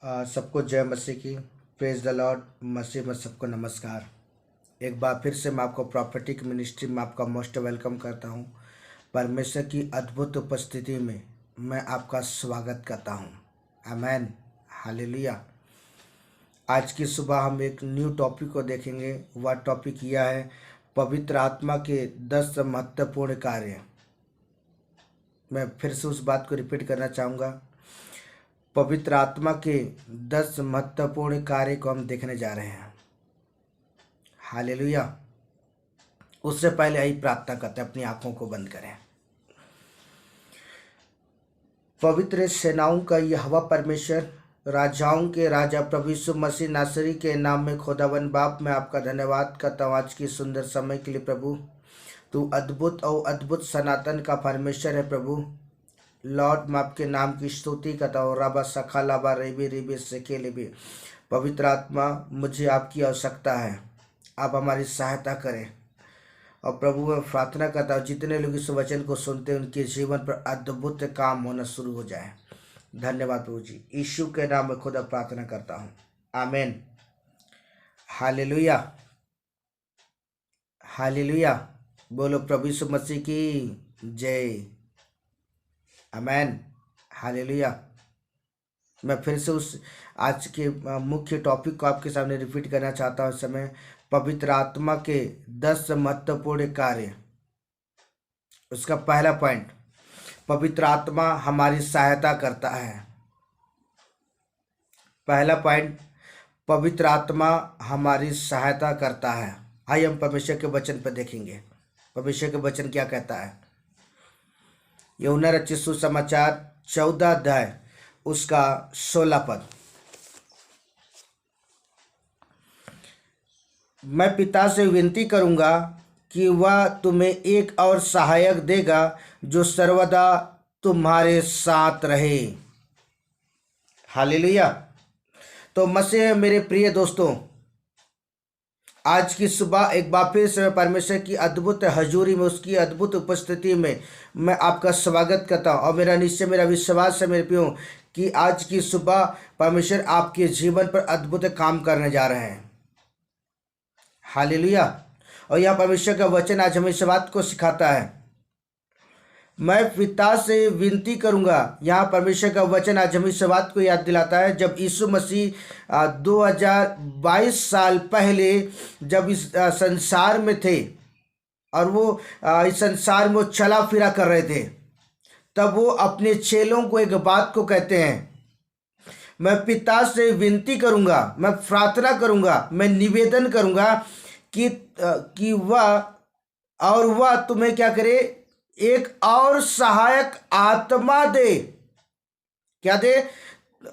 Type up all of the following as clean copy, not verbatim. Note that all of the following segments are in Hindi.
सबको जय मसीह की। Praise the Lord. मसीह में सबको नमस्कार। एक बार फिर से मैं आपको प्रॉफिटिक मिनिस्ट्री में आपका मोस्ट वेलकम करता हूं। परमेश्वर की अद्भुत उपस्थिति में मैं आपका स्वागत करता हूं। आमेन, हालेलुया। आज की सुबह हम एक न्यू टॉपिक को देखेंगे। वह टॉपिक यह है पवित्र आत्मा के 10 महत्वपूर्ण कार्य। मैं फिर से उस बात को रिपीट करना चाहूँगा। पवित्र आत्मा के 10 महत्वपूर्ण कार्य को हम देखने जा रहे हैं। हालेलुया। उससे पहले यही प्रार्थना करते हैं, अपनी आंखों को बंद करें। पवित्र सेनाओं का यहोवा परमेश्वर, राजाओं के राजा प्रभु यीशु मसीह नासरी के नाम में खुदावन बाप, मैं आपका धन्यवाद करता हूँ आज की सुंदर समय के लिए। प्रभु तू अद्भुत और अद्भुत सनातन का परमेश्वर है। प्रभु लॉर्ड, मैं आपके नाम की स्तुति करता हूँ। राबा सखा लाबा रेबी रेबी सेके लेबी। पवित्र आत्मा, मुझे आपकी आवश्यकता है। आप हमारी सहायता करें। और प्रभु मैं प्रार्थना करता हूँ जितने लोग इस वचन को सुनते हैं उनके जीवन पर अद्भुत काम होना शुरू हो जाए। धन्यवाद प्रभु जी, यीशु के नाम में खुदा प्रार्थना करता हूँ, आमीन। Hallelujah, hallelujah. बोलो प्रभु यीशु मसीह की जय, आमेन, हालेलुया। मैं फिर से उस आज के मुख्य टॉपिक को आपके सामने रिपीट करना चाहता हूँ। इस समय पवित्र आत्मा के 10 महत्वपूर्ण कार्य। उसका पहला पॉइंट, पवित्र आत्मा हमारी सहायता करता है। पहला पॉइंट, पवित्र आत्मा हमारी सहायता करता है। आइए हम परमेश्वर के वचन पर देखेंगे। परमेश्वर के वचन क्या कहता है। यूहन्ना रचित सुसमाचार 14 अध्याय उसका 16 पद। मैं पिता से विनती करूंगा कि वह तुम्हें एक और सहायक देगा जो सर्वदा तुम्हारे साथ रहे। हालेलुया। तो मसीह मेरे प्रिय दोस्तों, आज की सुबह एक बार फिर से परमेश्वर की अद्भुत हजूरी में, उसकी अद्भुत उपस्थिति में मैं आपका स्वागत करता हूँ। और मेरा निश्चय, मेरा विश्वास है मेरे प्रियो कि आज की सुबह परमेश्वर आपके जीवन पर अद्भुत काम करने जा रहे हैं। हालेलुया। और यह परमेश्वर का वचन आज हमें इस बात को सिखाता है। मैं पिता से विनती करूंगा। यहाँ परमेश्वर का वचन आज हमें इस बात को याद दिलाता है। जब यीशु मसीह 2022 साल पहले जब इस संसार में थे और वो इस संसार में वो चला फिरा कर रहे थे, तब वो अपने चेलों को एक बात को कहते हैं, मैं पिता से विनती करूंगा, मैं प्रार्थना करूंगा, मैं निवेदन करूंगा कि वह तुम्हें क्या करे, एक और सहायक आत्मा दे। क्या दे?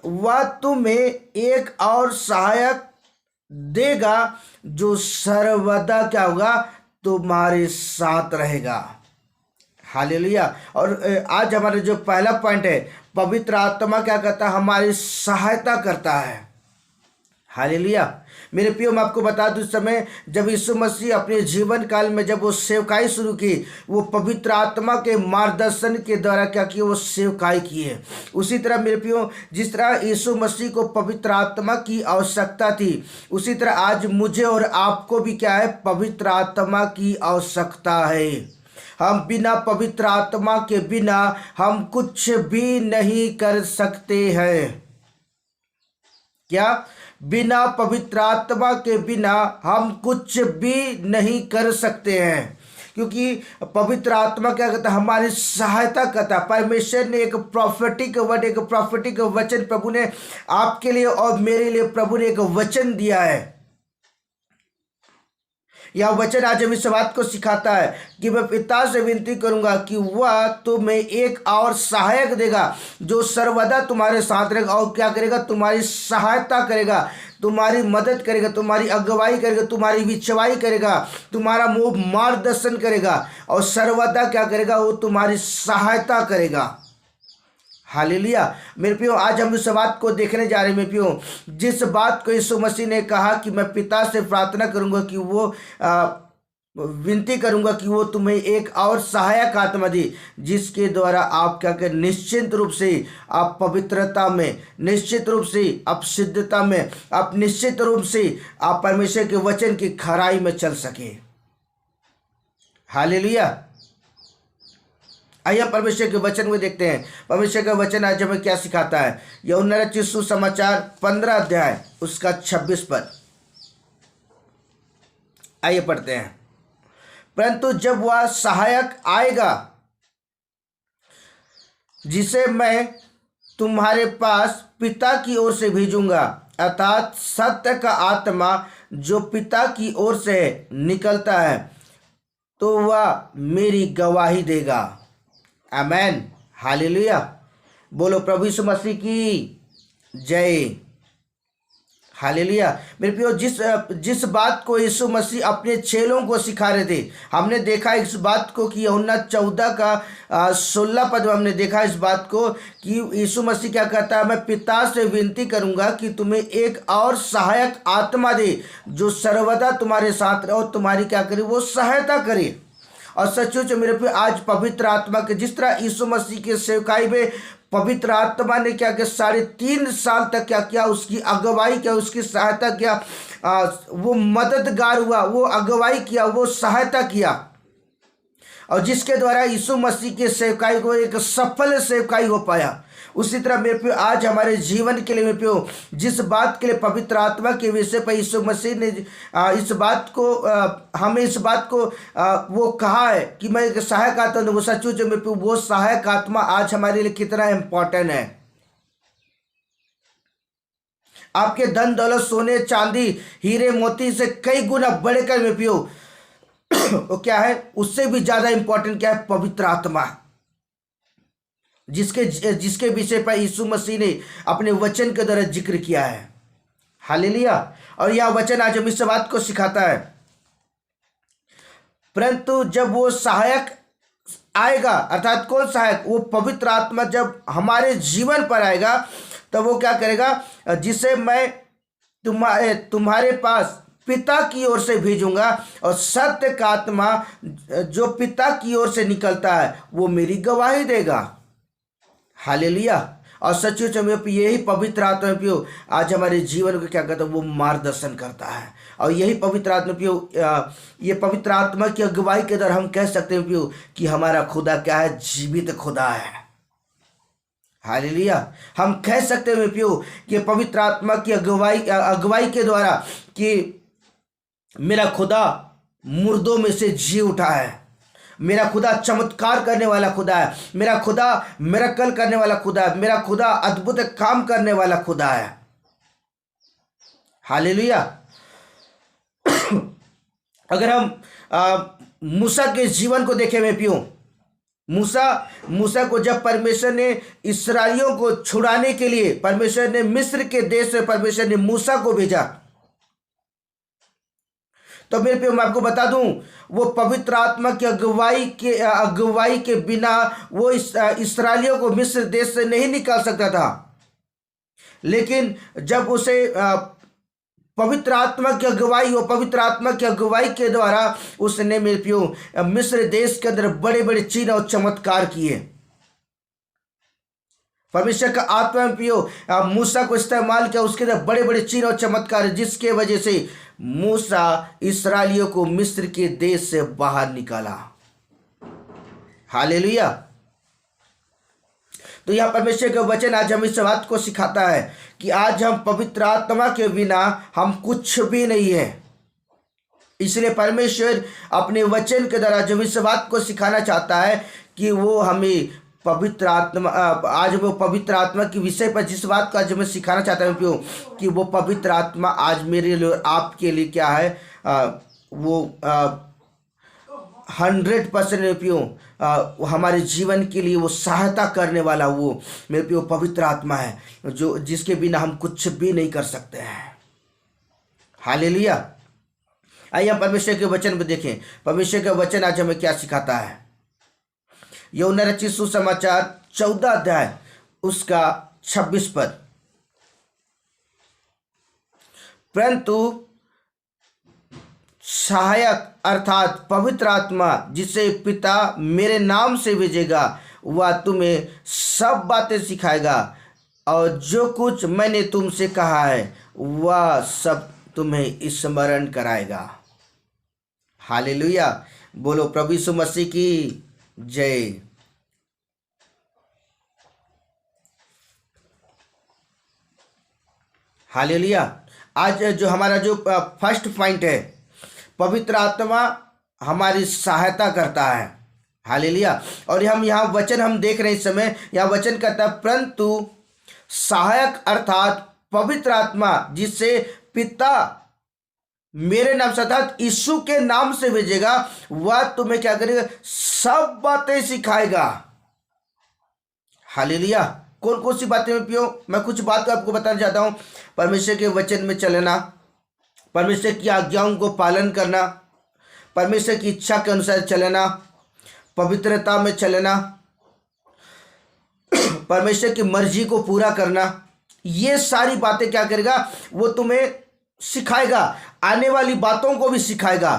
वह तुम्हें एक और सहायक देगा जो सर्वदा क्या होगा, तुम्हारे साथ रहेगा। हालेलुया। और आज हमारा जो पहला पॉइंट है, पवित्र आत्मा क्या करता है, हमारी सहायता करता है। हालेलुया। मेरे प्रियो, मैं आपको बता दूं, इस समय जब यीशु मसीह अपने जीवन काल में जब वो सेवकाई शुरू की, वो पवित्र आत्मा के मार्गदर्शन के द्वारा क्या किए, वो सेवकाई की है। उसी तरह मेरे प्रियो, जिस तरह यीशु मसीह को पवित्र आत्मा की आवश्यकता थी, उसी तरह आज मुझे और आपको भी क्या है, पवित्र आत्मा की आवश्यकता है। हम बिना पवित्र आत्मा के बिना हम कुछ भी नहीं कर सकते हैं। क्या? बिना पवित्र आत्मा के बिना हम कुछ भी नहीं कर सकते हैं, क्योंकि पवित्र आत्मा क्या करता है, हमारी सहायता करता है। परमेश्वर ने एक प्रॉफिटिक वर्ड, एक प्रॉफिटिक वचन प्रभु ने आपके लिए और मेरे लिए प्रभु ने एक वचन दिया है। यह वचन आज हम इस बात को सिखाता है कि मैं पिता से विनती करूंगा कि वह तुम्हें एक और सहायक देगा जो सर्वदा तुम्हारे साथ रहेगा। और क्या करेगा? तुम्हारी सहायता करेगा, तुम्हारी मदद करेगा, तुम्हारी अगुवाई करेगा, तुम्हारी विचवाई करेगा, तुम्हारा मार्गदर्शन करेगा और सर्वदा क्या करेगा, वो तुम्हारी सहायता करेगा। हालेलुया। मेरे प्रियो, आज हम इस बात को देखने जा रहे हैं। मेरे प्रियो, जिस बात को यीशु मसीह ने कहा कि मैं पिता से प्रार्थना करूंगा कि वो विनती करूंगा कि वो तुम्हें एक और सहायक आत्मा दे, जिसके द्वारा आप क्या करें, निश्चित रूप से आप पवित्रता में, निश्चित रूप से आप सिद्धता में, आप निश्चित रूप से आप परमेश्वर के वचन की खराई में चल सके। हालेलुया। आइए परमेश्वर के वचन को देखते हैं। परमेश्वर का वचन आज हमें क्या सिखाता है। यूहन्ना रचित सुसमाचार 15 अध्याय उसका 26 पद, आइए पढ़ते हैं। परंतु जब वह सहायक आएगा, जिसे मैं तुम्हारे पास पिता की ओर से भेजूंगा, अर्थात सत्य का आत्मा जो पिता की ओर से निकलता है, तो वह मेरी गवाही देगा। आमेन, हालेलुया। बोलो प्रभु यीशु मसीह की जय। हालेलुया। मेरे प्रियो, जिस बात को यीशु मसीह अपने चेलों को सिखा रहे थे, हमने देखा इस बात को कि यूहन्ना 14 का 16 पद में हमने देखा इस बात को कि यीशु मसीह क्या कहता है, मैं पिता से विनती करूंगा कि तुम्हें एक और सहायक आत्मा दे, जो सर्वदा तुम्हारे साथ रहे और तुम्हारी क्या करे, वो सहायता करे। और सचमुच मेरे पे आज पवित्र आत्मा के, जिस तरह यीशु मसीह के सेवकाई में पवित्र आत्मा ने क्या किया, 3.5 साल तक क्या किया, उसकी अगुवाई किया, उसकी सहायता किया, वो मददगार हुआ, वो अगुवाई किया, वो सहायता किया, और जिसके द्वारा यीशु मसीह के सेवकाई को एक सफल सेवकाई हो पाया। उसी तरह मेरे पे आज हमारे जीवन के लिए, मेरे पे जिस बात के लिए पवित्र आत्मा के विषय पर यीशु मसीह ने इस बात को हमें इस बात को वो कहा है कि मैं एक सहायक आत्मा दूँ, वो सचमुच मेरे पे वो सहायक आत्मा आज हमारे लिए कितना इम्पोर्टेंट है। आपके धन दौलत, सोने चांदी, हीरे मोती से कई गुना बढ़कर मेरे पियो वो क्या है, उससे भी ज्यादा इंपॉर्टेंट क्या है, पवित्र आत्मा, जिसके विषय पर यीशु मसीह ने अपने वचन के द्वारा जिक्र किया है। हालेलुया। और यह वचन आज हम इस बात को सिखाता है। परंतु जब वो सहायक आएगा, अर्थात कौन सहायक, वो पवित्र आत्मा जब हमारे जीवन पर आएगा, तब वो क्या करेगा, जिसे मैं तुम्हारे पास पिता की ओर से भेजूंगा, और सत्य का आत्मा जो पिता की ओर से निकलता है, वो मेरी गवाही देगा। हालेलुया। और सचमुच में यही पवित्र आत्मा पियो आज हमारे जीवन को क्या करता है, वो मार्गदर्शन करता है। और यही पवित्र आत्मा पियो, ये पवित्र आत्मा की अगुवाई के द्वारा हम कह सकते हैं पियो कि हमारा खुदा क्या है, जीवित खुदा है। हालेलुया। हम कह सकते हैं पियो कि पवित्र आत्मा की अगुवाई के द्वारा कि मेरा खुदा मुर्दों में से जी उठा है, मेरा खुदा चमत्कार करने वाला खुदा है, मेरा खुदा मिरेकल करने वाला खुदा है, मेरा खुदा अद्भुत काम करने वाला खुदा है। हालेलुया। अगर हम मूसा के जीवन को देखें में पियो, मूसा को जब परमेश्वर ने इस्राएलियों को छुड़ाने के लिए, परमेश्वर ने मिस्र के देश में परमेश्वर ने मूसा को भेजा, तो मेरे पे मैं आपको बता दूं, वो पवित्र आत्मा की अगुवाई के बिना वो इस्राएलियों को मिस्र देश से नहीं निकाल सकता था। लेकिन जब उसे पवित्र आत्मा की अगुवाई, वो पवित्र आत्मा की अगुवाई के द्वारा उसने मेरे पियो मिस्र देश के अंदर बड़े बड़े चिन्ह और चमत्कार किए। परमेश्वर का आत्मा में पियो मूसा को इस्तेमाल किया, उसके अंदर बड़े बड़े चिन्ह और चमत्कार, जिसके वजह से मूसा इस्राएलियों को मिस्र के देश से बाहर निकाला। हालेलुया। तो यह परमेश्वर का वचन आज हम इस बात को सिखाता है कि आज हम पवित्र आत्मा के बिना हम कुछ भी नहीं है। इसलिए परमेश्वर अपने वचन के द्वारा जब इस बात को सिखाना चाहता है कि वो हमें पवित्र आत्मा, आज वो पवित्र आत्मा के विषय पर जिस बात का आज मैं सिखाना चाहता हूँ कि वो पवित्र आत्मा आज मेरे लिए आपके लिए क्या है, वो 100% पियो हमारे जीवन के लिए वो सहायता करने वाला वो मेरे पियो पवित्र आत्मा है, जो जिसके बिना हम कुछ भी नहीं कर सकते हैं। हालेलुया। आइए हम परमेश्वर के वचन में देखें, परमेश्वर का वचन आज हमें क्या सिखाता है। यूहन्ना रचित सुसमाचार 14 अध्याय उसका 26 पद, परंतु सहायक अर्थात पवित्र आत्मा जिसे पिता मेरे नाम से भेजेगा, वह तुम्हें सब बातें सिखाएगा और जो कुछ मैंने तुमसे कहा है वह सब तुम्हें स्मरण कराएगा। हालेलुया। बोलो प्रभु यीशु मसीह की जय। हालेलुया। आज जो हमारा जो फर्स्ट पॉइंट है, पवित्र आत्मा हमारी सहायता करता है। हालेलुया। और हम यहाँ वचन हम देख रहे हैं इस समय, यहाँ वचन कहता है परंतु सहायक अर्थात पवित्र आत्मा जिसे पिता मेरे नाम से अर्थात यीशु के नाम से भेजेगा, वह तुम्हें क्या करेगा, सब बातें सिखाएगा। हालेलुया। कौन कौन सी बातें में पियो, मैं कुछ बात आपको बताना चाहता हूं। परमेश्वर के वचन में चलना, परमेश्वर की आज्ञाओं को पालन करना, परमेश्वर की इच्छा के अनुसार चलना, पवित्रता में चलना, परमेश्वर की मर्जी को पूरा करना, ये सारी बातें क्या करेगा, वो तुम्हें सिखाएगा, आने वाली बातों को भी सिखाएगा।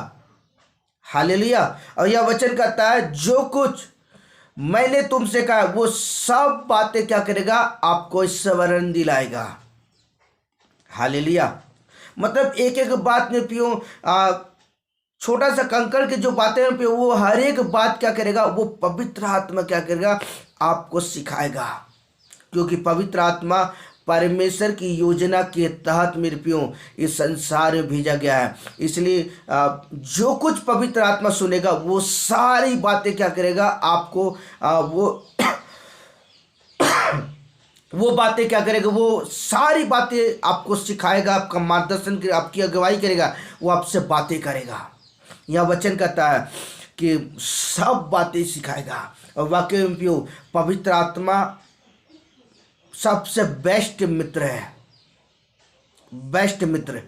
हालेलुया। और यह वचन कहता है जो कुछ मैंने तुमसे कहा वो सब बातें क्या करेगा, आपको स्मरण दिलाएगा। हालेलुया। मतलब एक एक बात में पियो, छोटा सा कंकड़ की जो बातें हैं पियो, वो हर एक बात क्या करेगा, वो पवित्र आत्मा क्या करेगा, आपको सिखाएगा। क्योंकि पवित्र आत्मा परमेश्वर की योजना के तहत मेरे प्रियो इस संसार में भेजा गया है। इसलिए जो कुछ पवित्र आत्मा सुनेगा वो सारी बातें क्या करेगा, आपको वो बातें क्या करेगा, वो सारी बातें आपको सिखाएगा, आपका मार्गदर्शन करेगा, आपकी अगुवाई करेगा, वो आपसे बातें करेगा। यह वचन कहता है कि सब बातें सिखाएगा। और वाकई में प्रियो पवित्र आत्मा सबसे बेस्ट मित्र है, बेस्ट मित्र।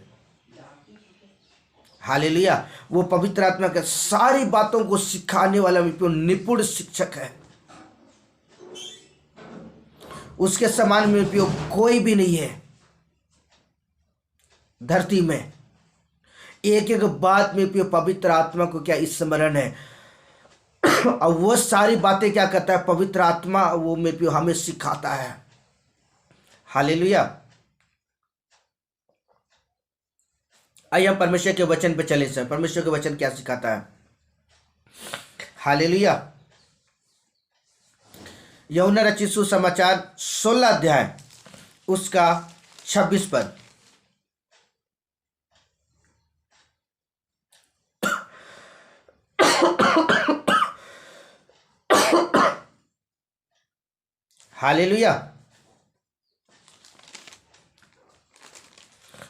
हालेलुया। वो पवित्र आत्मा के सारी बातों को सिखाने वाला निपुण शिक्षक है। उसके समान में पियो कोई भी नहीं है धरती में। एक एक बात में पियो पवित्र आत्मा को क्या स्मरण है, और वो सारी बातें क्या करता है पवित्र आत्मा, वो में पियो हमें सिखाता है। हालेलुया। आइए हम परमेश्वर के वचन पे चले सर, परमेश्वर के वचन क्या सिखाता है। हालेलुया। यूहन्ना रचित सुसमाचार 16 अध्याय उसका 26 पद। हालेलुया।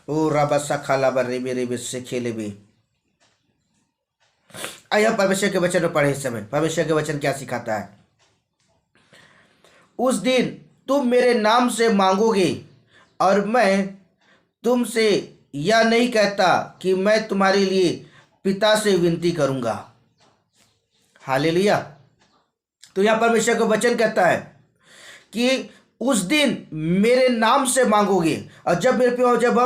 ओ रबा खाला बर्रे मेरे बिस से खेले भी। आइए परमेश्वर के वचन पढ़े इस समय। परमेश्वर के वचन क्या सिखाता है। उस दिन तुम मेरे नाम से मांगोगे और मैं तुमसे यह नहीं कहता कि मैं तुम्हारे लिए पिता से विनती करूंगा। हालेलुया। तो यहां परमेश्वर का वचन कहता है कि उस दिन मेरे नाम से मांगोगे। और जब मेरे प्रियो जब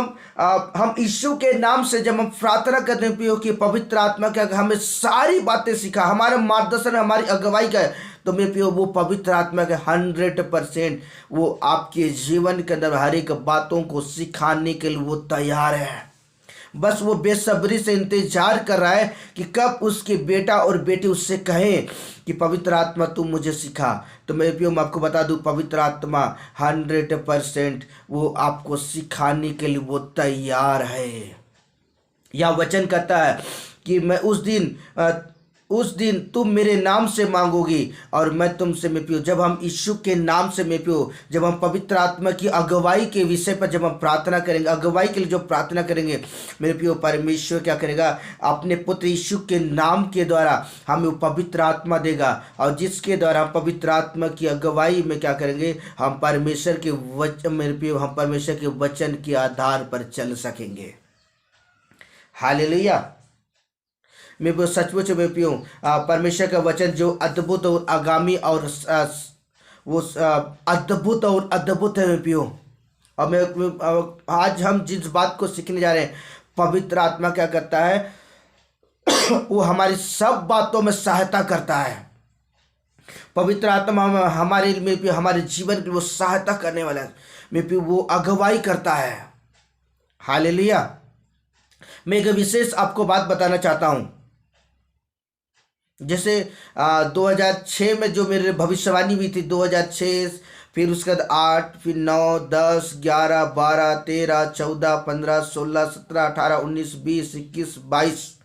हम यीशु के नाम से जब हम प्रार्थना करते हैं प्रियो कि पवित्र आत्मा क्या हमें सारी बातें सिखा, हमारा मार्गदर्शन हमारी अगुवाई का है, तो मेरे प्रियो वो पवित्र आत्मा के 100% वो आपके जीवन के अंदर हर एक बातों को सिखाने के लिए वो तैयार है। बस वो बेसब्री से इंतजार कर रहा है कि कब उसके बेटा और बेटी उससे कहें कि पवित्र आत्मा तुम मुझे सिखा। तो मेरे प्रियो मैं आपको बता दूं पवित्र आत्मा 100% वो आपको सिखाने के लिए वो तैयार है। यह वचन कहता है कि मैं उस दिन तुम मेरे नाम से मांगोगी और मैं तुमसे मैं पियो। जब हम यीशु के नाम से मैं पियो, जब हम पवित्र आत्मा की अगुवाई के विषय पर जब हम प्रार्थना करेंगे, अगुवाई के लिए जो प्रार्थना करेंगे मेरे पियो, परमेश्वर क्या करेगा, अपने पुत्र यीशु के नाम के द्वारा हमें वो पवित्र आत्मा देगा। और जिसके द्वारा हम पवित्र आत्मा की अगुवाई में क्या करेंगे, हम परमेश्वर के वचन मेरे पियो, हम परमेश्वर के वचन के आधार पर चल सकेंगे। हालेलुया। मैं वो सचमुच में पियो परमेश्वर का वचन जो अद्भुत और आगामी और वो अद्भुत और अद्भुत है मैं पियो। और मैं आज हम जिस बात को सीखने जा रहे हैं, पवित्र आत्मा क्या करता है, वो हमारी सब बातों में सहायता करता है। पवित्र आत्मा हमारे में भी हमारे जीवन की वो सहायता करने वाला है, में भी वो अगुवाई करता है। हालेलुया। मैं एक विशेष आपको बात बताना चाहता हूं। जैसे 2006 में जो मेरे भविष्यवाणी हुई थी, 2006, फिर उसके बाद 8, फिर 9, 10, 11, 12, 13, 14, 15, 16, 17, 18, 19, 20, 21, 22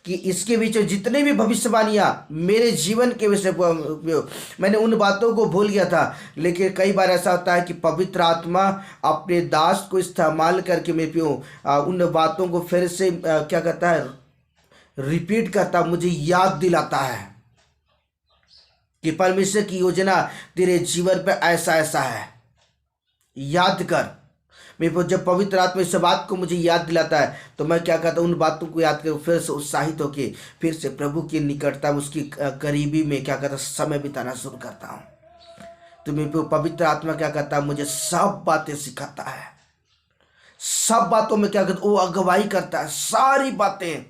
कि इसके बीच में जितने भी भविष्यवाणियां मेरे जीवन के विषय मैंने उन बातों को भूल गया था। लेकिन कई बार ऐसा होता है कि पवित्र आत्मा अपने दास को इस्तेमाल करके मैं उन बातों को फिर से क्या कहता है, रिपीट करता, मुझे याद दिलाता है कि परमेश्वर की योजना तेरे जीवन पर ऐसा ऐसा है, याद कर। मैं जब पवित्र आत्मा इस बात को मुझे याद दिलाता है तो मैं क्या कहता हूँ, उन बातों को याद कर फिर से उत्साहित होकर फिर से प्रभु की निकटता में, उसकी करीबी में क्या कहता समय बिताना शुरू करता हूँ। तो मैं पवित्र आत्मा क्या कहता है, मुझे सब बातें सिखाता है, सब बातों में क्या कहता वो अगुवाई करता है, सारी बातें।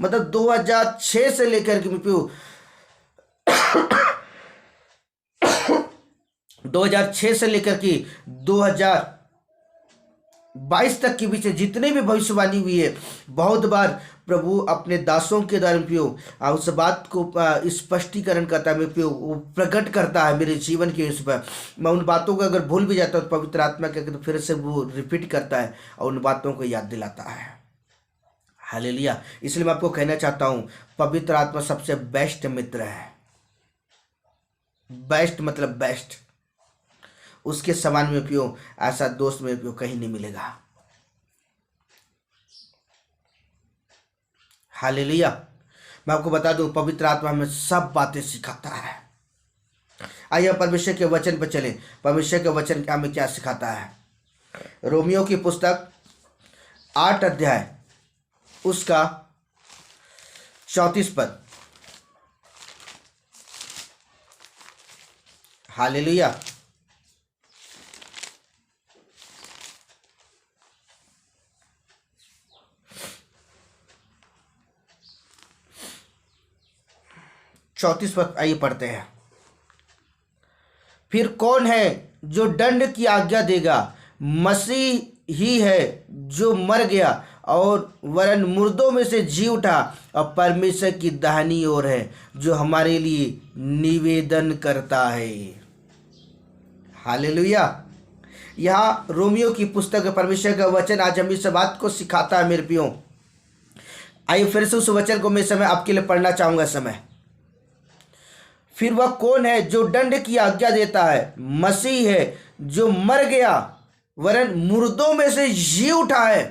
मतलब 2006 से लेकर के 2006 से लेकर के 2022 तक के बीच जितने भी भविष्यवाणी हुई है, बहुत बार प्रभु अपने दासों के द्वारा उस बात को स्पष्टीकरण करता है, वो प्रकट करता है मेरे जीवन के उस पर। मैं उन बातों को अगर भूल भी जाता हूँ तो पवित्र आत्मा क्या कहते फिर से वो रिपीट करता है और उन बातों को याद दिलाता है। हालेलुया। इसलिए मैं आपको कहना चाहता हूँ, पवित्र आत्मा सबसे बेस्ट मित्र है। बेस्ट मतलब बेस्ट, उसके समान में ऐसा दोस्त में कहीं नहीं मिलेगा। हालेलुया। मैं आपको बता दूं, पवित्र आत्मा हमें सब बातें सिखाता है। आइए परमेश्वर के वचन पर चलें। परमेश्वर के वचन हमें क्या सिखाता है? रोमियो की पुस्तक 8 अध्याय उसका 34 पद। हालेलुया। चौतीस पद आइए पढ़ते हैं। फिर कौन है जो दंड की आज्ञा देगा? मसीह ही है जो मर गया और वरन मुर्दों में से जी उठा और परमेश्वर की दाहिनी ओर है, जो हमारे लिए निवेदन करता है। हालेलुया। यहाँ रोमियो की पुस्तक परमेश्वर का वचन आज हम इस बात को सिखाता है मेरे प्रियो। आइए फिर से उस वचन को मैं समय आपके लिए पढ़ना चाहूंगा। समय, फिर वह कौन है जो दंड की आज्ञा देता है? मसीह है जो मर गया वरन मुर्दों में से जी उठा है।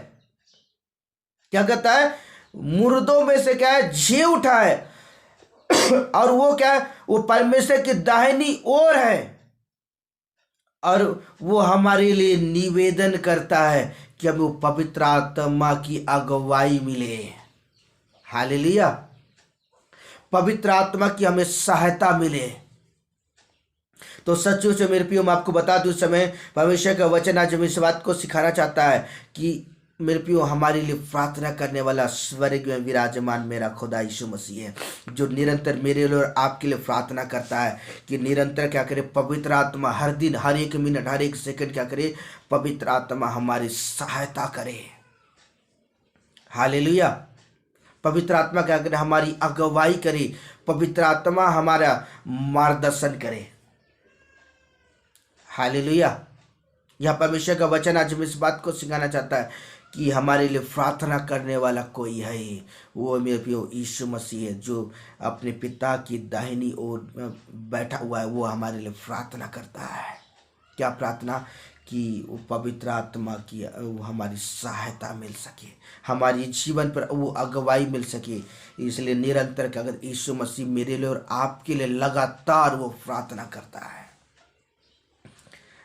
क्या कहता है? मुर्दों में से क्या है? जी उठा है। और वो क्या है? वो परमेश्वर की दाहिनी ओर है और वो हमारे लिए निवेदन करता है कि हमें वो पवित्र आत्मा की अगुवाई मिले। हालेलुया। पवित्र आत्मा की हमें सहायता मिले। तो सचमुच मेरे प्रियो, मैं आपको बता दूं, समय परमेश्वर का वचन आज हमें इस बात को सिखाना चाहता है कि मेरे प्रियो, हमारे लिए प्रार्थना करने वाला स्वर्ग में विराजमान मेरा खुदा यीशु मसीह है, जो निरंतर मेरे लिए और आपके लिए प्रार्थना करता है कि निरंतर क्या करे, पवित्र आत्मा हर दिन, हर एक मिनट, हर एक सेकंड क्या करे, पवित्र आत्मा हमारी सहायता करे। हालेलुया। पवित्र आत्मा क्या करे? हमारी अगुवाई करे। पवित्र आत्मा हमारा मार्गदर्शन करे। हालेलुया। यह परमेश्वर का वचन आज हम इस बात को सिखाना चाहता है कि हमारे लिए प्रार्थना करने वाला कोई है, वो मेरे प्रियो यीशु मसीह है, जो अपने पिता की दाहिनी ओर बैठा हुआ है। वो हमारे लिए प्रार्थना करता है। क्या प्रार्थना? कि वो पवित्र आत्मा की हमारी सहायता मिल सके, हमारी जीवन पर वो अगुवाई मिल सके। इसलिए निरंतर अगर यीशु मसीह मेरे लिए और आपके लिए लगातार वो प्रार्थना करता है।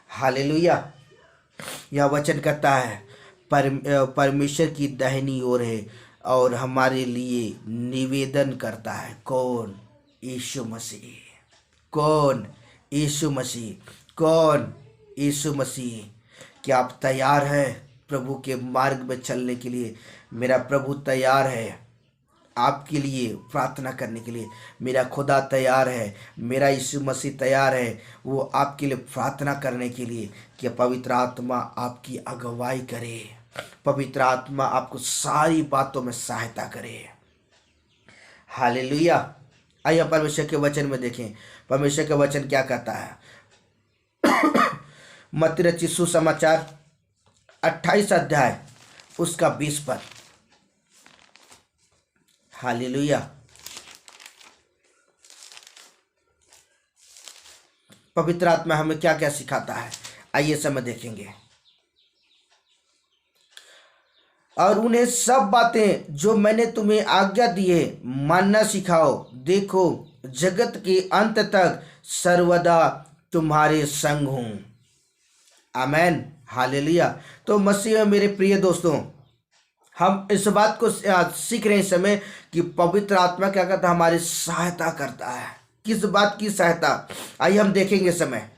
हालेलुया। यह वचन कहता है परमेश्वर की दाहिनी ओर है और हमारे लिए निवेदन करता है। कौन? यीशु मसीह। कौन? यीशु मसीह। कौन? यीशु मसीह। क्या आप तैयार हैं प्रभु के मार्ग में चलने के लिए? मेरा प्रभु तैयार है आपके लिए प्रार्थना करने के लिए। मेरा खुदा तैयार है, मेरा यीशु मसीह तैयार है वो आपके लिए प्रार्थना करने के लिए कि पवित्र आत्मा आपकी अगुवाई करे, पवित्र आत्मा आपको सारी बातों में सहायता करे। हालेलुया। आइए परमेश्वर के वचन में देखें परमेश्वर का वचन क्या कहता है। मत्ती रचित सुसमाचार 28 अध्याय उसका 20 पद। हालेलुया। पवित्र आत्मा हमें क्या क्या सिखाता है, आइए समय देखेंगे। और उन्हें सब बातें जो मैंने तुम्हें आज्ञा दी है मानना सिखाओ, देखो जगत के अंत तक सर्वदा तुम्हारे संग हूं। आमेन। हालेलुया। तो मसीह में मेरे प्रिय दोस्तों, हम इस बात को सीख रहे हैं इस समय कि पवित्र आत्मा क्या करता है, हमारी सहायता करता है। किस बात की सहायता, आइए हम देखेंगे समय।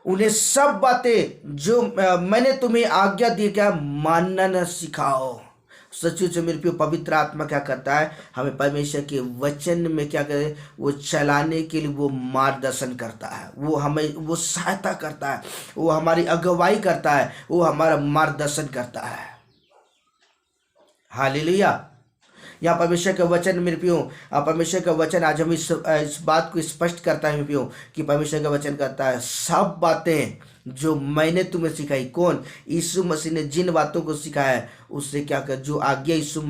उन्हें सब बातें जो मैंने तुम्हें आज्ञा दी क्या मानना न सिखाओ। सचमुच मेरे प्रिय पवित्र आत्मा क्या करता है, हमें परमेश्वर के वचन में क्या करे, वो चलाने के लिए वो मार्गदर्शन करता है, वो हमें वो सहायता करता है, वो हमारी अगुवाई करता है, वो हमारा मार्गदर्शन करता है। हालेलुया। यहाँ परमेश्वर का वचन मेरे प्रियो, परमेश्वर का वचन आज हम इस बात को स्पष्ट करता है मेरे प्रियो कि परमेश्वर का वचन कहता है सब बातें जो मैंने तुम्हें सिखाई। कौन? यीशु मसीह ने जिन बातों को सिखाया है उससे क्या कर, जो आज्ञा यीशु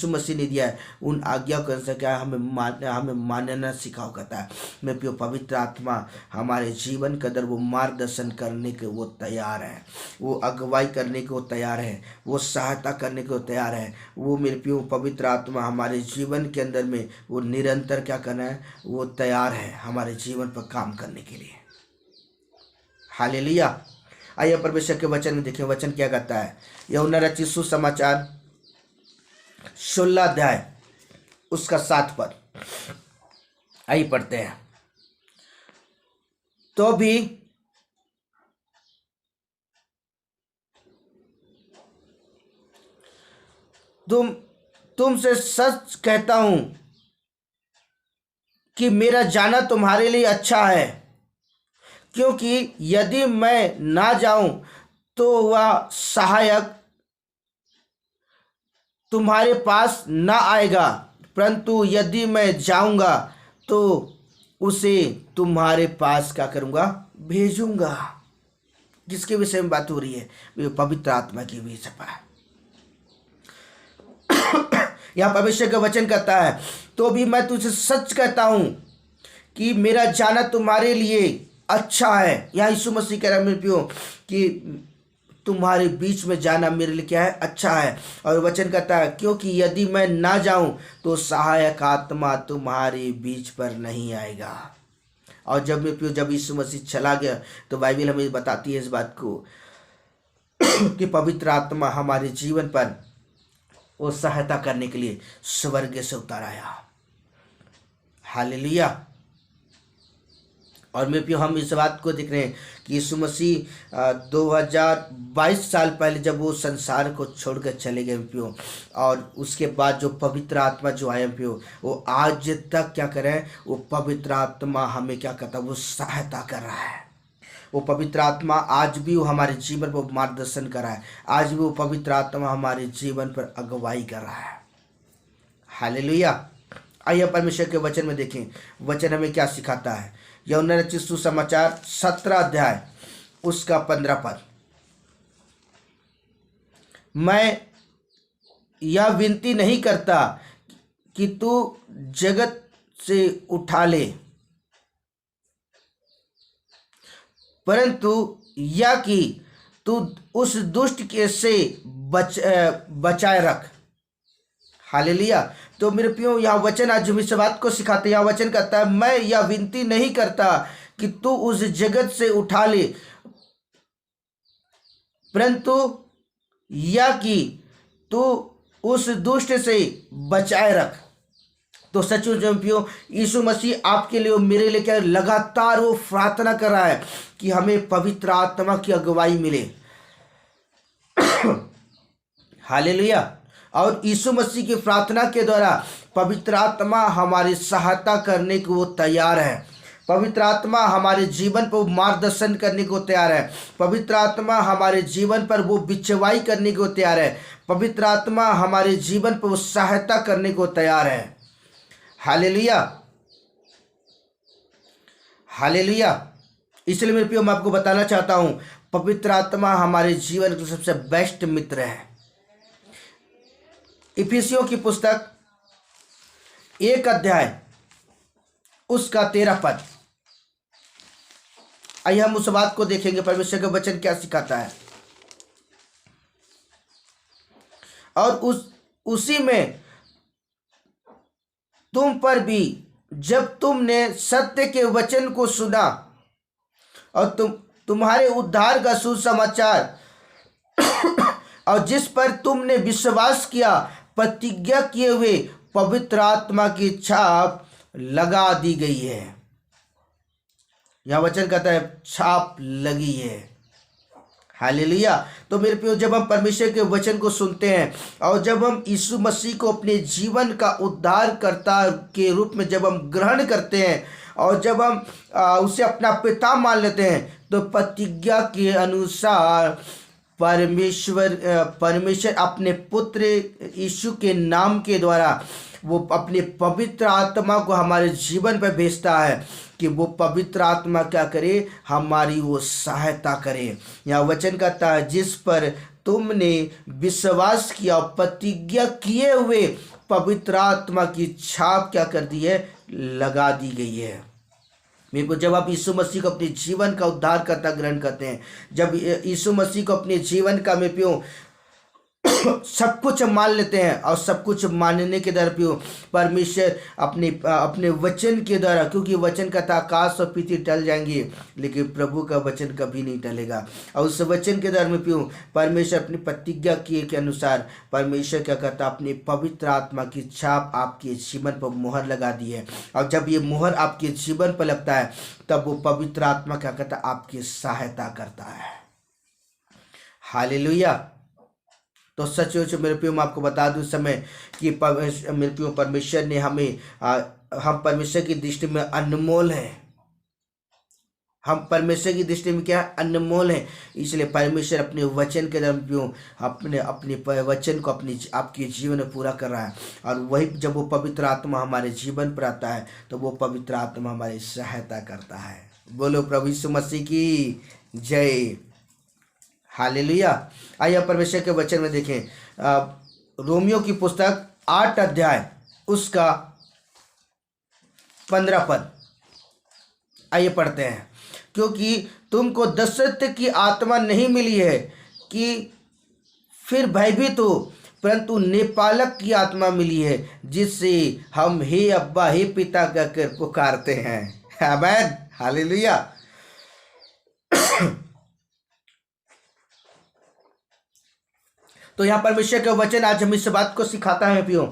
मसीह ने दिया है उन आज्ञा को अनुसार क्या हमें मानना सिखाओ करता है। मेरे प्रियो पवित्र आत्मा हमारे जीवन के अंदर वो मार्गदर्शन करने के वो तैयार है, वो अगुवाई करने को तैयार है, वो सहायता करने को तैयार है। वो मेरे प्रियो पवित्र आत्मा हमारे जीवन के अंदर में वो निरंतर क्या करना है, वो तैयार है हमारे जीवन पर काम करने के लिए। हालेलुया। आइए परमेश्वर के वचन में देखें वचन क्या कहता है। यूहन्ना रचित सुसमाचार 16 अध्याय उसका 7 पद। आइए पढ़ते हैं। तो भी तुमसे सच कहता हूं कि मेरा जाना तुम्हारे लिए अच्छा है, क्योंकि यदि मैं ना जाऊं तो वह सहायक तुम्हारे पास ना आएगा, परंतु यदि मैं जाऊंगा तो उसे तुम्हारे पास क्या करूंगा, भेजूंगा। किसके विषय में बात हो रही है? पवित्र आत्मा की विषय पर। यह भविष्य का वचन कहता है तो भी मैं तुझसे सच कहता हूं कि मेरा जाना तुम्हारे लिए अच्छा है। यहाँ यीशु मसीह कह रहा है मेरे प्रियो कि तुम्हारे बीच में जाना मेरे लिए क्या है, अच्छा है। और वचन कहता है क्योंकि यदि मैं ना जाऊं तो सहायक आत्मा तुम्हारे बीच पर नहीं आएगा। और जब मेरे प्रियो जब यीशु मसीह चला गया तो बाइबल हमें बताती है इस बात को कि पवित्र आत्मा हमारे जीवन पर वो सहायता करने के लिए स्वर्ग से उतर आया। हालेलुया। और मेरे प्रियो हम इस बात को देख रहे हैं कि यीशु मसीह 2022 साल पहले जब वो संसार को छोड़कर चले गए प्रियो, और उसके बाद जो पवित्र आत्मा जो आया प्रियो वो आज तक क्या कर रहे हैं, वो पवित्र आत्मा हमें क्या करता है, वो सहायता कर रहा है। वो पवित्र आत्मा आज भी वो हमारे जीवन पर मार्गदर्शन कर रहा है, आज भी वो पवित्र आत्मा हमारे जीवन पर अगुवाई कर रहा है। हालेलुया। आइए परमेश्वर के वचन में देखें वचन हमें क्या सिखाता है। यूहन्ना रचित सुसमाचार 17 अध्याय उसका 15 पद। मैं यह विनती नहीं करता कि तू जगत से उठा ले, परंतु यह कि तू उस दुष्ट के से बचाए रख। हालेलुया। तो मेरे प्रियो यह वचन आज हम इस बात को सिखाते हैं। यह वचन कहता है मैं यह विनती नहीं करता कि तू उस जगत से उठा ले, परंतु यह कि तू उस दुष्ट से बचाए रख। तो सचमुच प्रियो यीशु मसीह आपके लिए मेरे लिए क्या लगातार वो प्रार्थना कर रहा है कि हमें पवित्र आत्मा की अगुवाई मिले। हालेलुया। और यीशु मसीह की प्रार्थना के द्वारा पवित्र आत्मा हमारी सहायता करने को वो तैयार है। पवित्र आत्मा हमारे जीवन पर मार्गदर्शन करने को तैयार है। पवित्र आत्मा हमारे जीवन पर वो बिचवाई करने को तैयार है। पवित्र आत्मा हमारे जीवन पर वो सहायता करने को तैयार है। Hallelujah, hallelujah. इसलिए मेरे प्रियो मैं आपको बताना चाहता हूँ, पवित्र आत्मा हमारे जीवन का सबसे बेस्ट मित्र है। इफिसियों की पुस्तक 1 अध्याय उसका 13 पद, आइए हम उस बात को देखेंगे परमेश्वर का वचन क्या सिखाता है। और उसी में तुम पर भी जब तुमने सत्य के वचन को सुना और तुम्हारे उद्धार का सुसमाचार और जिस पर तुमने विश्वास किया, प्रतिज्ञा किए हुए पवित्र आत्मा की छाप लगा दी गई है। यह वचन कहता है छाप लगी है। हालेलुया। तो मेरे प्रियो, जब हम परमेश्वर के वचन को सुनते हैं और जब हम यीशु मसीह को अपने जीवन का उद्धारकर्ता के रूप में जब हम ग्रहण करते हैं और जब हम उसे अपना पिता मान लेते हैं, तो प्रतिज्ञा के अनुसार परमेश्वर अपने पुत्र यीशु के नाम के द्वारा वो अपने पवित्र आत्मा को हमारे जीवन पर भेजता है कि वो पवित्र आत्मा क्या करे, हमारी वो सहायता करे। यहाँ वचन कहता है जिस पर तुमने विश्वास किया, प्रतिज्ञा किए हुए पवित्र आत्मा की छाप क्या कर दी है, लगा दी गई है। मेरे को, जब आप यीशु मसीह को अपने जीवन का उद्धारकर्ता ग्रहण करते हैं, जब यीशु मसीह को अपने जीवन का में पियो सब कुछ मान लेते हैं और सब कुछ मानने के द्वारा पियो परमेश्वर अपने वचन के द्वारा, क्योंकि वचन का आकाश और पृथ्वी टल जाएंगे लेकिन प्रभु का वचन कभी नहीं टलेगा। और उस वचन के द्वारा में पियो परमेश्वर अपनी प्रतिज्ञा किए के अनुसार परमेश्वर क्या करता, अपनी पवित्र आत्मा की छाप आपके जीवन पर मुहर लगा दी है। और जब ये मुहर आपके जीवन पर लगता है तब वो पवित्र आत्मा क्या करता, आपकी सहायता करता है। हालेलुया। तो सच मेरे प्रियो मैं आपको बता दूं इस समय कि मेरे प्रियो परमेश्वर ने हमें हम परमेश्वर की दृष्टि में अनमोल हैं। हम परमेश्वर की दृष्टि में क्या है, अनमोल है। इसलिए परमेश्वर अपने वचन के द्वारा अपने वचन को आपके जीवन में पूरा कर रहा है। और वही जब वो पवित्र आत्मा हमारे जीवन पर आता है तो वो पवित्र आत्मा हमारी सहायता करता है। बोलो प्रभु यीशु मसीह की जय। हालेलुया। आइए परमेश्वर के वचन में देखें रोमियो की पुस्तक 8 अध्याय उसका 15 पद, आइए पढ़ते हैं। क्योंकि तुमको दशरथ की आत्मा नहीं मिली है कि फिर भयभीत हो, परंतु नेपालक की आत्मा मिली है जिससे हम हे अब्बा हे पिता कहकर पुकारते हैं। आमीन। हालेलुया। तो यहाँ परमेश्वर का वचन आज हम इस बात को सिखाता है पियो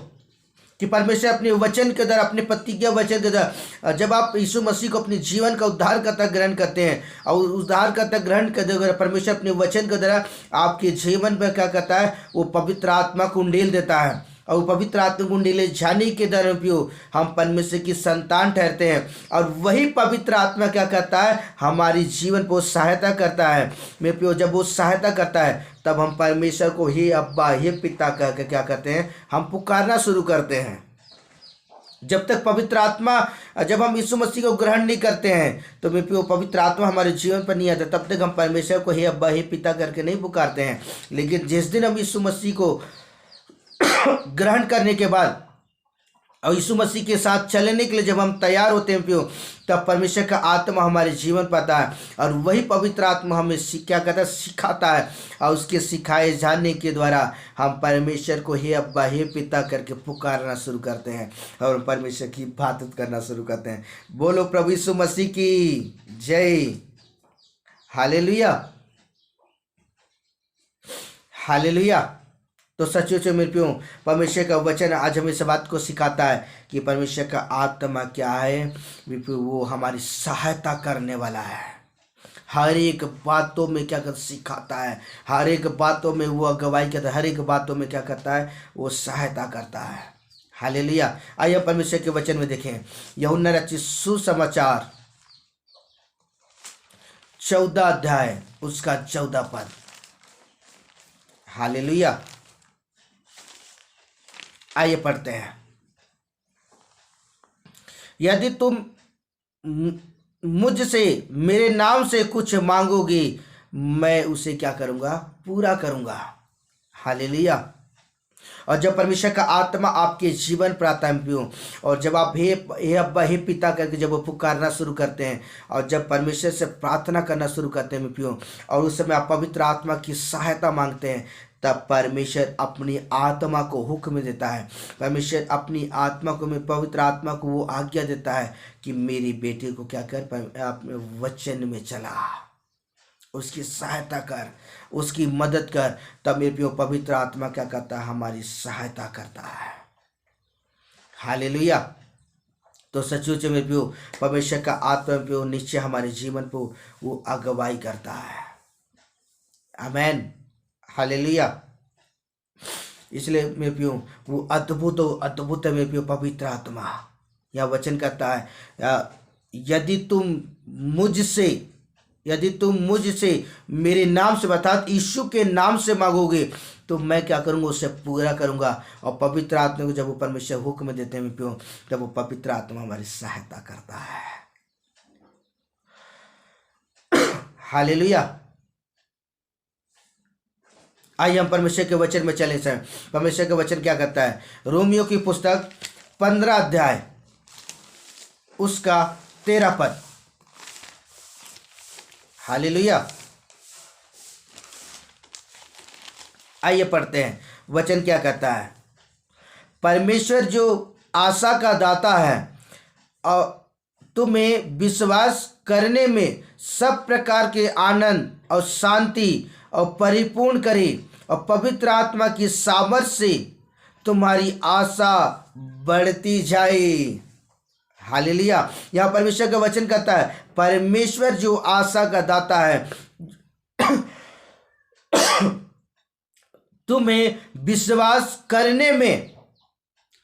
कि परमेश्वर अपने वचन के द्वारा, अपने प्रतिज्ञा वचन के द्वारा, जब आप यीशु मसीह को अपने जीवन का उद्धारकर्ता ग्रहण करते हैं और उद्धारकर्ता ग्रहण करते हुए परमेश्वर अपने वचन के द्वारा आपके जीवन पर क्या करता है, वो पवित्र आत्मा को उंडेल देता है। और पवित्र आत्मा को उंडेले जाने के द्वारा पियो हम परमेश्वर की संतान ठहरते हैं। और वही पवित्र आत्मा क्या करता है, हमारी जीवन को सहायता करता है। मेरे पियो, जब वो सहायता करता है तब हम परमेश्वर को हे अब्बा हे पिता कह के क्या करते हैं, हम पुकारना शुरू करते हैं। जब तक पवित्र आत्मा, जब हम यीशु मसीह को ग्रहण नहीं करते हैं तो मेरे पियो पवित्र आत्मा हमारे जीवन पर नहीं आता, तब तक हम परमेश्वर को हे अब्बा हे पिता करके नहीं पुकारते हैं। लेकिन जिस दिन हम यीशु मसीह को ग्रहण करने के बाद और यीशु मसीह के साथ चलने के लिए जब हम तैयार होते हैं पियो, तब परमेश्वर का आत्मा हमारे जीवन पर आता है और वही पवित्र आत्मा हमें क्या कहता है, सिखाता है। और उसके सिखाए जाने के द्वारा हम परमेश्वर को हे अब्बा हे पिता करके पुकारना शुरू करते हैं और परमेश्वर की इबादत करना शुरू करते हैं। बोलो प्रभु यीशु मसीह की जय। Hallelujah, hallelujah. तो सच मेरे प्यो परमेश्वर का वचन आज हमें इस बात को सिखाता है कि परमेश्वर का आत्मा क्या है, वो हमारी सहायता करने वाला है। हर एक बातों में क्या करता सिखाता है, हर एक बातों में वो अगुवाई करता है, हर एक बातों में क्या करता है, वो सहायता करता है। हालेलुया। आइए परमेश्वर के वचन में देखें, यूहन्ना रचित सुसमाचार 14 अध्याय उसका 14 पद। हालेलुया। आइए पढ़ते हैं। यदि तुम मुझसे मेरे नाम से कुछ मांगोगे, मैं उसे क्या करूंगा, पूरा करूंगा। हालेलुया। और जब परमेश्वर का आत्मा आपके जीवन पर आता है पियो, और जब आप हे अब्बा हे पिता करके जब वो पुकारना शुरू करते हैं, और जब परमेश्वर से प्रार्थना करना शुरू करते हैं पियो, और उस समय आप पवित्र आत्मा की सहायता मांगते हैं, तब परमेश्वर अपनी आत्मा को हुक्म देता है। परमेश्वर अपनी आत्मा को, में पवित्र आत्मा को वो आज्ञा देता है कि मेरी बेटी को क्या कर, अपने वचन में चला, उसकी सहायता कर, उसकी मदद कर। तब मेरे प्रियो पवित्र आत्मा क्या करता है, हमारी सहायता करता है। हालेलुया। तो सचमुच में प्रियो परमेश्वर का आत्मा प्रियो निश्चय हमारे जीवन को वो अगुवाई करता है। आमेन। हालेलुया। इसलिए मेरे प्रियो वो अद्भुत है मेरे प्रियो पवित्र आत्मा। यह वचन कहता है, यदि तुम मुझसे मेरे नाम से, अर्थात यीशु के नाम से मांगोगे, तो मैं क्या करूंगा, उससे पूरा करूंगा। और पवित्र आत्मा को जब वो परमेश्वर हुक्म देते हैं प्रियो, तब वो पवित्र आत्मा हमारी सहायता करता है। हालेलुया। आइए हम परमेश्वर के वचन में चले सर। परमेश्वर का वचन क्या कहता है, रोमियो की पुस्तक 15 अध्याय उसका 13 पद। हालेलुया। आइए पढ़ते हैं, वचन क्या कहता है। परमेश्वर जो आशा का दाता है और तुम्हें विश्वास करने में सब प्रकार के आनंद और शांति और परिपूर्ण करे, और पवित्र आत्मा की सामर्थ से तुम्हारी आशा बढ़ती जाए। हालेलुया। यहाँ परमेश्वर का वचन कहता है, परमेश्वर जो आशा का दाता है, तुम्हें विश्वास करने में,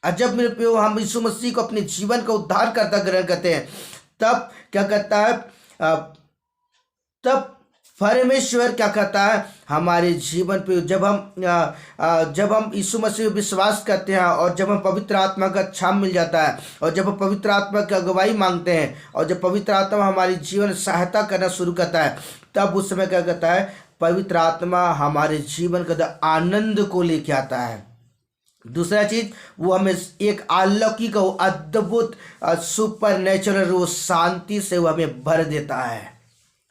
जब मेरे प्रियो हम यीशु मसीह को अपने जीवन का उद्धारकर्ता ग्रहण करते हैं, तब क्या कहता है, तब परमेश्वर क्या कहता है हमारे जीवन पे, जब हम यीशु मसीह विश्वास करते हैं, और जब हम पवित्र आत्मा का छाप मिल जाता है, और जब हम पवित्र आत्मा की अगुवाई मांगते हैं, और जब पवित्र आत्मा हमारी जीवन सहायता करना शुरू करता है, तब उस समय क्या कहता है, पवित्र आत्मा हमारे जीवन का आनंद को लेके आता है। दूसरा चीज, वो हमें एक अलौकिक अद्भुत सुपर नेचुरल वो शांति से वो हमें भर देता है।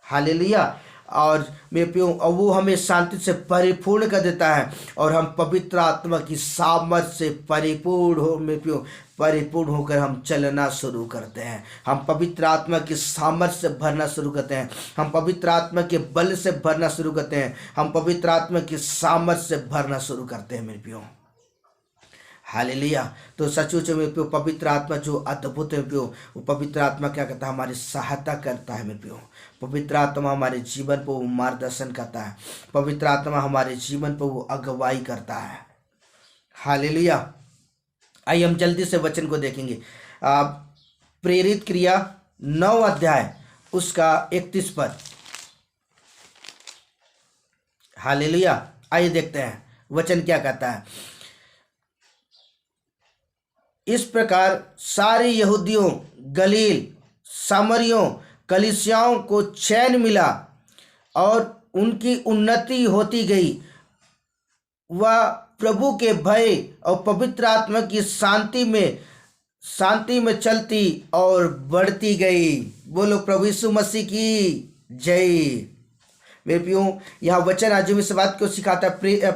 हालेलुया। और मेरे प्रियो वो हमें शांति से परिपूर्ण कर देता है, और हम पवित्र आत्मा की सामर्थ से परिपूर्ण होकर हम चलना शुरू करते हैं। हम पवित्र आत्मा की सामर्थ से भरना शुरू करते हैं, हम पवित्र आत्मा के बल से भरना शुरू करते हैं, हम पवित्र आत्मा की सामर्थ से भरना शुरू करते हैं मेरे प्रियो। हालेलुया। तो सचमुच में प्रियो पवित्र आत्मा जो अद्भुत है प्रियो, वो पवित्र आत्मा क्या करता है, हमारी सहायता करता है मेरे प्रियो। पवित्र आत्मा हमारे जीवन पर वो मार्गदर्शन करता है, पवित्र आत्मा हमारे जीवन पर वो अगुवाई करता है। हालेलुया। आइए हम जल्दी से वचन को देखेंगे। प्रेरित क्रिया 9 अध्याय उसका 31 पद। हालेलुया। आइए देखते हैं वचन क्या कहता है। इस प्रकार सारे यहूदियों, गलील, सामरियों, कलीसियाओं को चैन मिला और उनकी उन्नति होती गई। वह प्रभु के भय और पवित्र आत्मा की शांति में चलती और बढ़ती गई। बोलो प्रभु यीशु मसीह की जय। मेरे प्रियो, यह वचन आज इस बात को सिखाता है।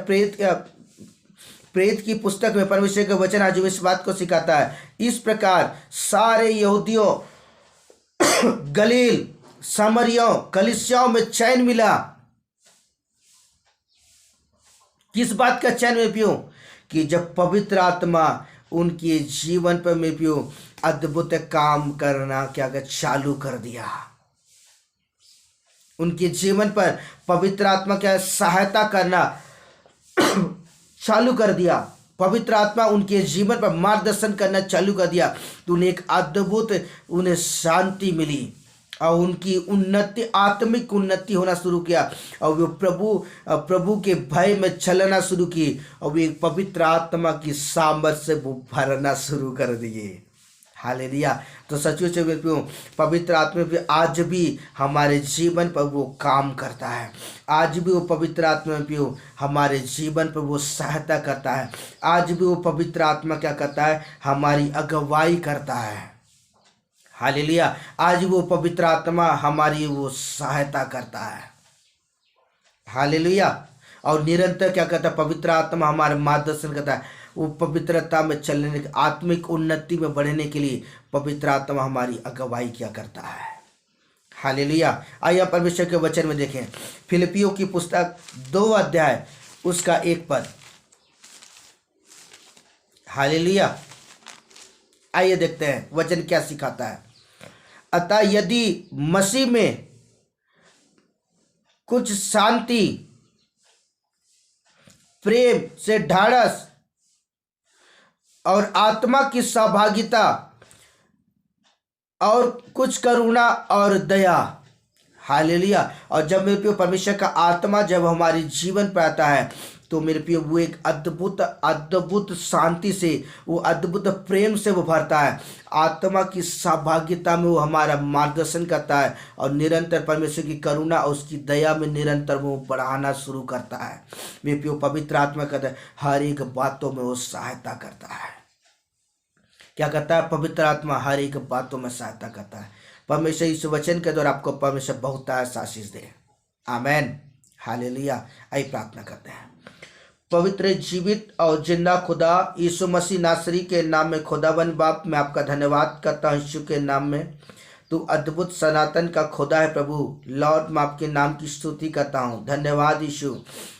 प्रेरित की पुस्तक में परमेश्वर का वचन आज इस बात को सिखाता है। इस प्रकार सारे यहूदियों, गलील, सामरियों, कलीसियाओं में चैन मिला। किस बात का चैन में पियो, कि जब पवित्र आत्मा उनके जीवन पर में पियो अद्भुत काम करना क्या कर चालू कर दिया। उनके जीवन पर पवित्र आत्मा का सहायता करना चालू कर दिया। पवित्र आत्मा उनके जीवन पर मार्गदर्शन करना चालू कर दिया तो उन्हें एक अद्भुत उन्हें शांति मिली और उनकी उन्नति, आत्मिक उन्नति होना शुरू किया और वो प्रभु के भय में चलना शुरू की और वो एक पवित्र आत्मा की सामर्थ से वो भरना शुरू कर दिए। हालेलुया। तो सचमुच में पवित्र आत्मा भी आज भी हमारे जीवन पर वो काम करता है। आज भी वो पवित्र आत्मा भी हमारे जीवन पर वो सहायता करता है। आज भी वो पवित्र आत्मा क्या करता है, हमारी अगुवाई करता है। हालेलुया। आज वो पवित्र आत्मा हमारी वो सहायता करता है। हालेलुया। और निरंतर क्या करता है, पवित्र आत्मा हमारे मार्गदर्शन करता है। वो पवित्रता में चलने, आत्मिक उन्नति में बढ़ने के लिए पवित्र आत्मा हमारी अगुवाई क्या करता है। हालेलुया। आइए परमेश्वर के वचन में देखें, फिलिपियों की पुस्तक 2 अध्याय उसका 1 पद। हालेलुया। आइए देखते हैं वचन क्या सिखाता है। अतः यदि मसीह में कुछ शांति, प्रेम से ढाढ़स और आत्मा की सहभागिता और कुछ करुणा और दया। हालेलुया। और जब मेरे प्रिय परमेश्वर का आत्मा जब हमारे जीवन पर आता है तो मेरे प्रिय वो एक अद्भुत शांति से, वो अद्भुत प्रेम से वो भरता है। आत्मा की सहभागिता में वो हमारा मार्गदर्शन करता है और निरंतर परमेश्वर की करुणा और उसकी दया में निरंतर वो बढ़ाना शुरू करता है। मेरे प्रिय पवित्र आत्मा कहता है हर एक बातों में वो सहायता करता है। क्या करता है पवित्र आत्मा? हर एक बातों में सहायता करता है। परमेश्वर इस वचन के द्वारा आपको परमेश्वर बहुत आशीष दे। आमेन। हालेलुया। आइए प्रार्थना करते हैं। पवित्र, जीवित और जिंदा खुदा यीशु मसीह नासरी के नाम में खुदावन बाप, मैं आपका धन्यवाद करता हूँ यीशु के नाम में। तू अद्भुत सनातन का खुदा है प्रभु। लॉर्ड, मैं आपके नाम की स्तुति करता हूँ। धन्यवाद यीशु,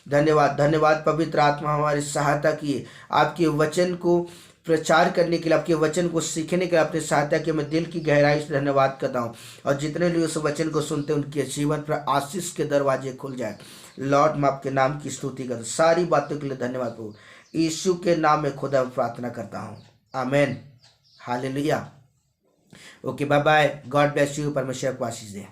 धन्यवाद धन्यवाद। पवित्र आत्मा हमारी सहायता की, आपके वचन को प्रचार करने के लिए, आपके वचन को सीखने के लिए अपनी सहायता के मैं दिल की गहराई से धन्यवाद करता हूँ। और जितने लोग उस वचन को सुनते हैं उनके जीवन पर आशीष के दरवाजे खुल जाए। लॉर्ड, मैं आपके नाम की स्तुति करता हूँ। सारी बातों के लिए धन्यवाद प्रभु। यीशु के नाम में खुदा प्रार्थना करता हूँ। Amen. Hallelujah. Okay, bye bye. God bless you. परमेश्वर को आशीष दे।